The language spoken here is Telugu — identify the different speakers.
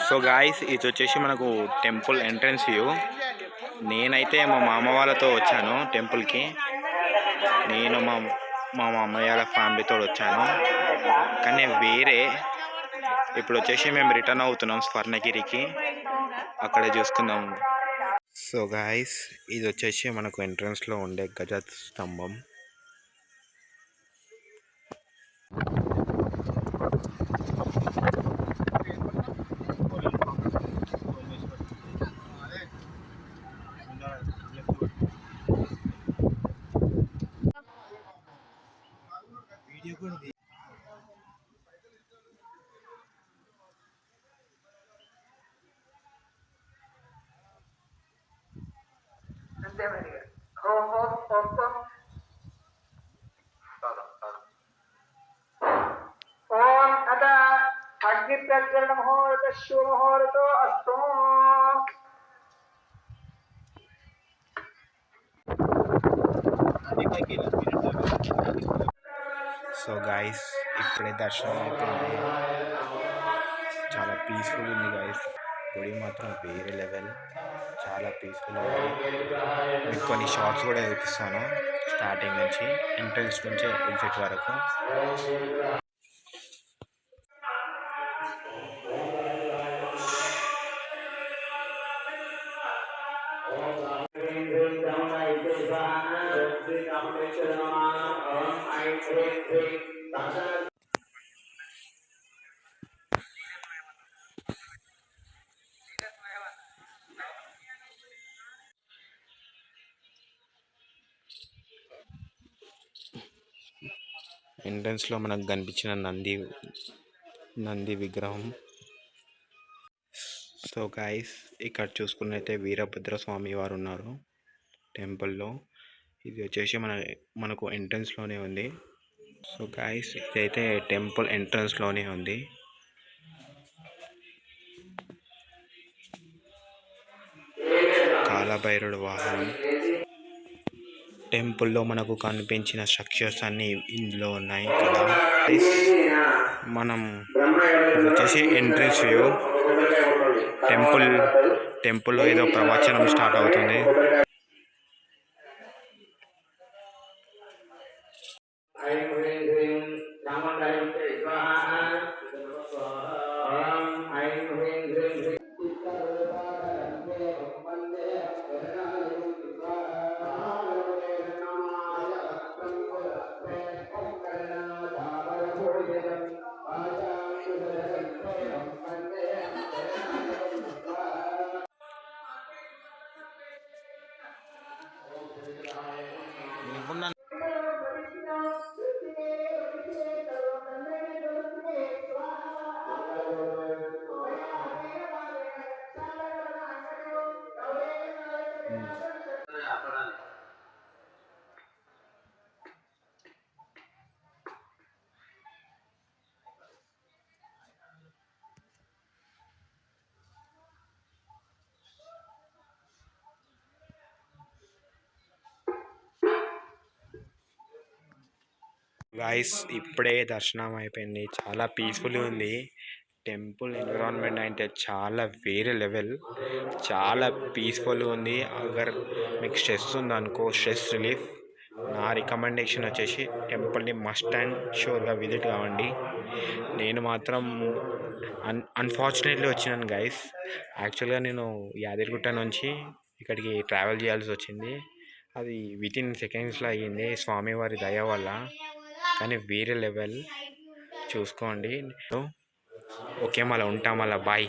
Speaker 1: సో గాయస్ ఇది వచ్చేసి మనకు టెంపుల్ ఎంట్రన్స్ వ్యూ. నేనైతే మా మామ వాళ్ళతో వచ్చాను టెంపుల్కి. నేను మా మామయ్య వాళ్ళ ఫ్యామిలీతో వచ్చాను. కానీ వేరే ఇప్పుడు వచ్చేసి మేము రిటర్న్ అవుతున్నాం స్వర్ణగిరికి. అక్కడే చూసుకుందాం. సో గాయస్ ఇది వచ్చేసి మనకు ఎంట్రన్స్లో ఉండే గజ స్తంభం. సో గాయస్ ఇప్పుడే దర్శనం అయిపోయింది. చాలా పీస్ఫుల్ ఉంది గాయస్. గుడి మాత్రం వేరే లెవెల్, చాలా పీస్ఫుల్ ఉంది. మీకు కొన్ని షార్ట్స్ కూడా చూపిస్తాను స్టార్టింగ్ నుంచి, ఎంట్రన్స్ నుంచి ఎగ్జిట్ వరకు. ఎంట్రన్స్లో మనకు కనిపించిన నంది విగ్రహం. సో గాయస్ ఇక్కడ చూసుకున్నైతే వీరభద్ర స్వామి వారు ఉన్నారు టెంపుల్లో. ఇది వచ్చేసి మనకు ఎంట్రన్స్లోనే ఉంది. సో గాయస్ ఇదైతే టెంపుల్ ఎంట్రన్స్లోనే ఉంది. కాలభైరవుడు వాహనం. టెంపుల్లో మనకు కనిపించిన స్ట్రక్చర్స్ అన్నీ ఇందులో ఉన్నాయి కదా. మనం వచ్చేసి ఎంట్రన్స్ వ్యూ. టెంపుల్లో ఏదో ప్రవచనం స్టార్ట్ అవుతుంది. గాయస్ ఇప్పుడే దర్శనం అయిపోయింది. చాలా పీస్ఫుల్గా ఉంది. టెంపుల్ ఎన్విరాన్మెంట్ అంటే చాలా వేరే లెవెల్, చాలా పీస్ఫుల్గా ఉంది. అగర్ మీకు స్ట్రెస్ ఉందనుకో, స్ట్రెస్ రిలీఫ్, నా రికమెండేషన్ వచ్చేసి టెంపుల్ని మస్ట్ అండ్ షూర్గా విజిట్ కావండి. నేను మాత్రం అన్ఫార్చునేట్లీ వచ్చినాను గైస్. యాక్చువల్గా నేను యాదగిరిగుట్ట నుంచి ఇక్కడికి ట్రావెల్ చేయాల్సి వచ్చింది. అది వితిన్ సెకండ్స్లో అయ్యింది స్వామివారి దయ వల్ల. కానీ వేరే లెవెల్, చూసుకోండి. ఓకే మళ్ళీ ఉంటాం, మళ్ళీ బాయ్.